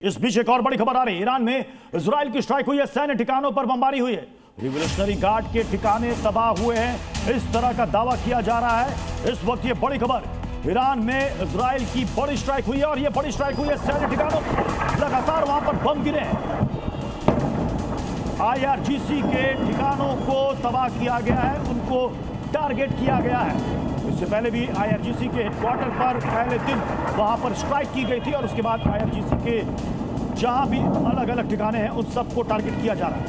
इस बीच एक और बड़ी खबर आ रही है। ईरान में इजराइल की स्ट्राइक हुई है, सैन्य ठिकानों पर बमबारी हुई है, रिवोल्यूशनरी गार्ड के ठिकाने तबाह हुए हैं, इस तरह का दावा किया जा रहा है। इस वक्त ये बड़ी खबर, ईरान में इजराइल की बड़ी स्ट्राइक हुई है और ये बड़ी स्ट्राइक हुई है सैन्य ठिकानों पर, लगातार वहां पर बम गिरे हैं। IRGC के ठिकानों को तबाह किया गया है, उनको टारगेट किया गया है। इससे पहले भी IRGC के हेडक्वार्टर पर पहले दिन वहां पर स्ट्राइक की गई थी और उसके बाद IRGC के जहां भी अलग अलग ठिकाने हैं उन सबको टारगेट किया जा रहा है।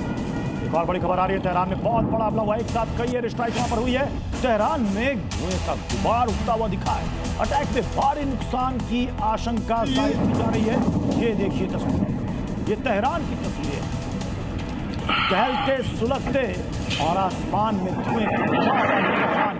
एक और बड़ी खबर आ रही है, तेहरान में बहुत बड़ा हमला हुआ, एक साथ कई एयर स्ट्राइक वहां पर हुई है। तेहरान में धुएं का गुबार उठता हुआ दिखा है, अटैक में भारी नुकसान की आशंका जाहिर की जा रही है। ये देखिए तस्वीरें, ये तेहरान की तस्वीरें, टहलते सुलगते और आसमान में धुएं के गुबार।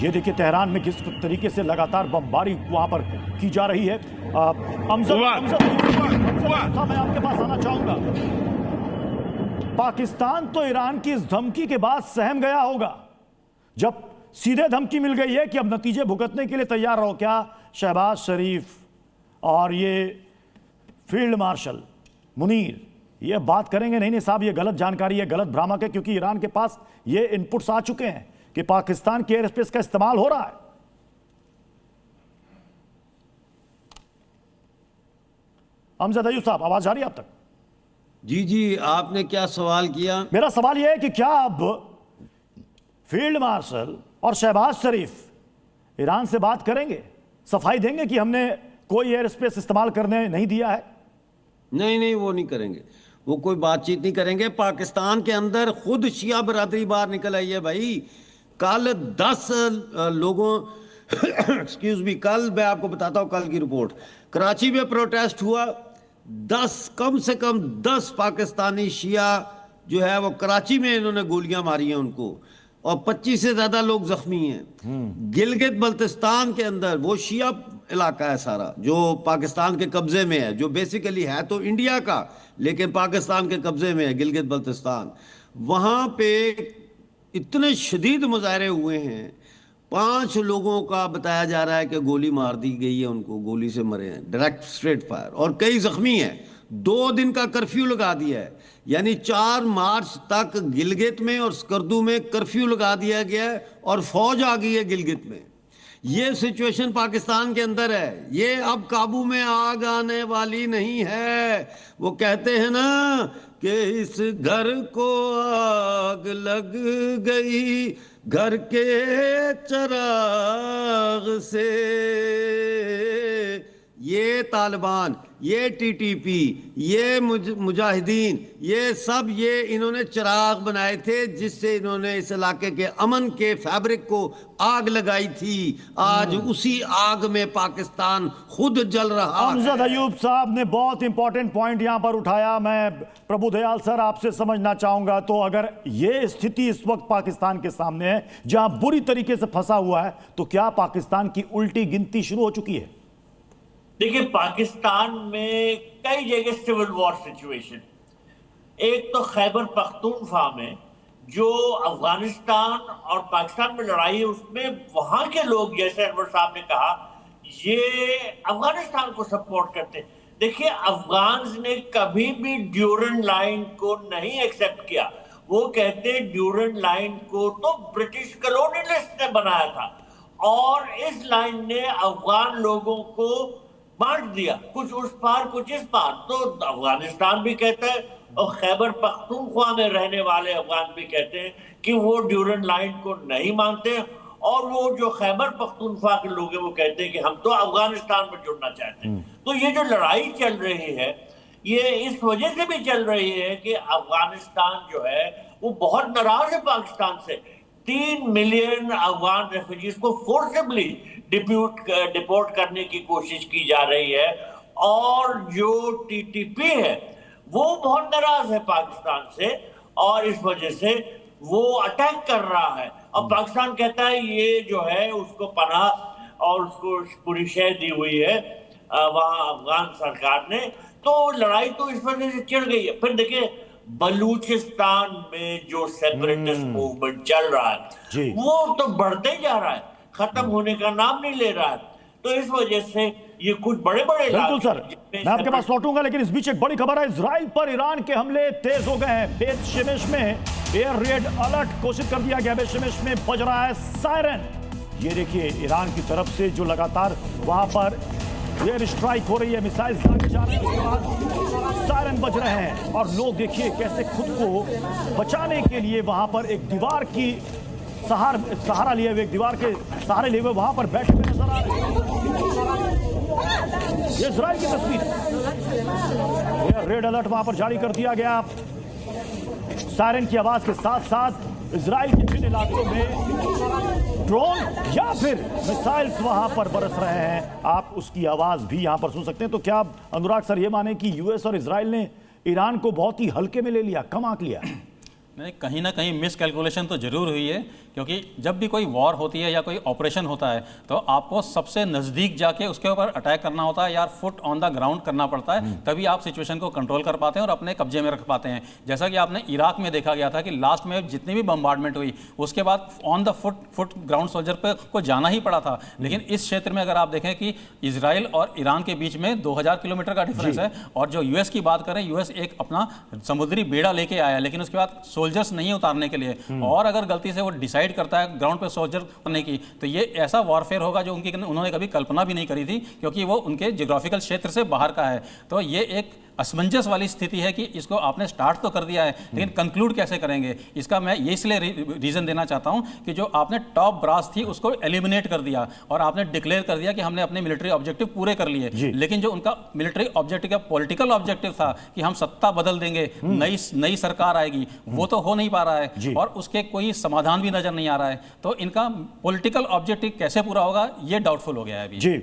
ये देखिए तेहरान में किस तरीके से लगातार बमबारी वहां पर की जा रही है। मैं आपके पास आना चाहूंगा। पाकिस्तान तो ईरान की इस धमकी के बाद सहम गया होगा, जब सीधे धमकी मिल गई है कि अब नतीजे भुगतने के लिए तैयार रहो। क्या शहबाज शरीफ और ये फील्ड मार्शल मुनीर ये बात करेंगे? नहीं साहब, ये गलत जानकारी है, गलत भ्रामक है, क्योंकि ईरान के पास ये इनपुट्स आ चुके हैं कि पाकिस्तान के एयर स्पेस का इस्तेमाल हो रहा है। अमजद अयूब साहब, आवाज आ रही है आप तक? जी, आपने क्या सवाल किया? मेरा सवाल यह है कि क्या अब फील्ड मार्शल और शहबाज शरीफ ईरान से बात करेंगे, सफाई देंगे कि हमने कोई एयर स्पेस इस्तेमाल करने नहीं दिया है? नहीं, वो नहीं करेंगे, वो कोई बातचीत नहीं करेंगे। पाकिस्तान के अंदर खुद शिया बरादरी बाहर निकल आई है भाई। कल 10 लोगों एक्सक्यूज मी, कल मैं आपको बताता हूँ, कल की रिपोर्ट, कराची में प्रोटेस्ट हुआ, 10 कम से कम 10 पाकिस्तानी शिया जो है वो कराची में इन्होंने गोलियां मारी हैं उनको, और 25 से ज्यादा लोग जख्मी हैं। गिलगित बल्तिस्तान के अंदर वो शिया इलाका है सारा, जो पाकिस्तान के कब्जे में है, जो बेसिकली है तो इंडिया का लेकिन पाकिस्तान के कब्जे में है, गिलगित बल्तिस्तान। वहां पे इतने शदीद मुजाहरे हुए हैं, 5 लोगों का बताया जा रहा है कि गोली मार दी गई है, उनको गोली से मरे हैं, डायरेक्ट स्ट्रेट फायर, और कई जख्मी हैं। 2 दिन का कर्फ्यू लगा दिया है, यानी 4 मार्च तक गिलगित में और स्कर्दू में कर्फ्यू लगा दिया गया है और फौज आ गई है गिलगित में। ये सिचुएशन पाकिस्तान के अंदर है, ये अब काबू में आग आने वाली नहीं है। वो कहते हैं ना कि इस घर को आग लग गई घर के चिराग से। ये तालिबान, ये TTP, ये मुजाहिदीन, ये सब ये इन्होंने चिराग बनाए थे जिससे इन्होंने इस इलाके के अमन के फैब्रिक को आग लगाई थी। आज उसी आग में पाकिस्तान खुद जल रहा है। अमजद अयूब साहब ने बहुत इंपॉर्टेंट पॉइंट यहां पर उठाया। मैं प्रभु दयाल सर आपसे समझना चाहूंगा, तो अगर ये स्थिति इस वक्त पाकिस्तान के सामने है जहां बुरी तरीके से फंसा हुआ है, तो क्या पाकिस्तान की उल्टी गिनती शुरू हो चुकी है? देखिए, पाकिस्तान में कई जगह सिविल वॉर सिचुएशन, एक तो खैबर पख्तूनख्वा में जो अफगानिस्तान और पाकिस्तान में लड़ाई है, उसमें वहां के लोग, जैसे अनवर साहब ने कहा, ये अफगानिस्तान को सपोर्ट करते हैं। देखिए, अफगान्स ने कभी भी ड्यूरन लाइन को नहीं एक्सेप्ट किया। वो कहते हैं ड्यूरन लाइन को तो ब्रिटिश कॉलोनियलिस्ट ने बनाया था और इस लाइन ने अफगान लोगों को बांट दिया, कुछ उस पार कुछ इस पार। तो अफगानिस्तान भी कहता है और खैबर पख्तूनख्वा में रहने वाले अफगान भी कहते हैं कि वो ड्यूरन लाइन को नहीं मानते, और वो जो खैबर पख्तूनख्वा के लोग हैं वो कहते हैं कि हम तो अफगानिस्तान में जुड़ना चाहते हैं। तो ये जो लड़ाई चल रही है, ये इस वजह से भी चल रही है कि अफगानिस्तान जो है वो बहुत नाराज है पाकिस्तान से। 3 मिलियन अफगान रेफ्यूजीज को फोर्सिबली डिपोर्ट करने की कोशिश की जा रही है, और जो TTP है वो बहुत नाराज है पाकिस्तान से, और इस वजह से वो अटैक कर रहा है। और पाकिस्तान कहता है ये जो है उसको पनाह और उसको पूरी शह दी हुई है वहां अफगान सरकार ने। तो लड़ाई तो इस वजह से चिढ़ गई है। फिर देखिए बलूचिस्तान में जो सेपरेटिस्ट मूवमेंट चल रहा है वो तो बढ़ते ही जा रहा है, खत्म होने का नाम नहीं ले रहा है। तो इस वजह से ये कुछ बड़े बिल्कुल सर, मैं आपके पास लौटूंगा, लेकिन इस बीच एक बड़ी खबर है। इजराइल पर ईरान के हमले तेज हो गए हैं। बेत शेमेश में एयर रेड अलर्ट घोषित कर दिया गया। बेत शेमेश में बज रहा है सायरन। ये देखिए ईरान की तरफ से जो लगातार वहां पर एयर स्ट्राइक हो रही है, मिसाइल दागे जा रहे हैं, उसके बाद सायरन बज रहे हैं और लोग देखिए कैसे खुद को बचाने के लिए वहां पर एक दीवार की सहारा लिए हुए, एक दीवार के सहारे लिए हुए वहां पर बैठे हुए नजर आ रहे हैं। ये इजराइल की तस्वीर है। एयर रेड अलर्ट वहां पर जारी कर दिया गया। सायरन की आवाज के साथ साथ इजराइल के जिन इलाकों में ड्रोन या फिर मिसाइल्स वहां पर बरस रहे हैं, आप उसकी आवाज भी यहां पर सुन सकते हैं। तो क्या अनुराग सर ये माने कि यूएस और इजराइल ने ईरान को बहुत ही हल्के में ले लिया, कम आंक लिया? नहीं, कहीं ना कहीं मिस कैलकुलेशन तो जरूर हुई है, क्योंकि जब भी कोई वॉर होती है या कोई ऑपरेशन होता है तो आपको सबसे नज़दीक जाके उसके ऊपर अटैक करना होता है, यार फुट ऑन द ग्राउंड करना पड़ता है, तभी आप सिचुएशन को कंट्रोल कर पाते हैं और अपने कब्जे में रख पाते हैं। जैसा कि आपने इराक में देखा गया था कि लास्ट में जितनी भी बम्बार्डमेंट हुई उसके बाद on the foot ground soldier पे को जाना ही पड़ा था। लेकिन इस क्षेत्र में अगर आप देखें कि इजराइल और ईरान के बीच में 2000 किलोमीटर का डिफरेंस है, और जो यूएस की बात करें, यूएस एक अपना समुद्री बेड़ा लेके आया, लेकिन उसके बाद सोल्जर्स नहीं उतारने के लिए, और अगर गलती से वो डिसाइड करता है ग्राउंड पे सोल्जर करने की, तो ये ऐसा वॉरफेयर होगा जो उन्होंने कभी कल्पना भी नहीं करी थी, क्योंकि वो उनके ज्योग्राफिकल क्षेत्र से बाहर का है। तो ये एक असमंजस वाली स्थिति है कि इसको आपने स्टार्ट तो कर दिया है, लेकिन कंक्लूड कैसे करेंगे? इसका मैं ये इसलिए रीजन देना चाहता हूं कि जो आपने टॉप ब्रास थी उसको एलिमिनेट कर दिया और आपने डिक्लेयर कर दिया कि हमने अपने मिलिट्री ऑब्जेक्टिव पूरे कर लिए, लेकिन जो उनका मिलिट्री ऑब्जेक्टिव का पॉलिटिकल ऑब्जेक्टिव था कि हम सत्ता बदल देंगे, नई सरकार आएगी, वो तो हो नहीं पा रहा है और उसके कोई समाधान भी नजर नहीं आ रहा है। तो इनका पॉलिटिकल ऑब्जेक्टिव कैसे पूरा होगा, ये डाउटफुल हो गया है अभी। जी।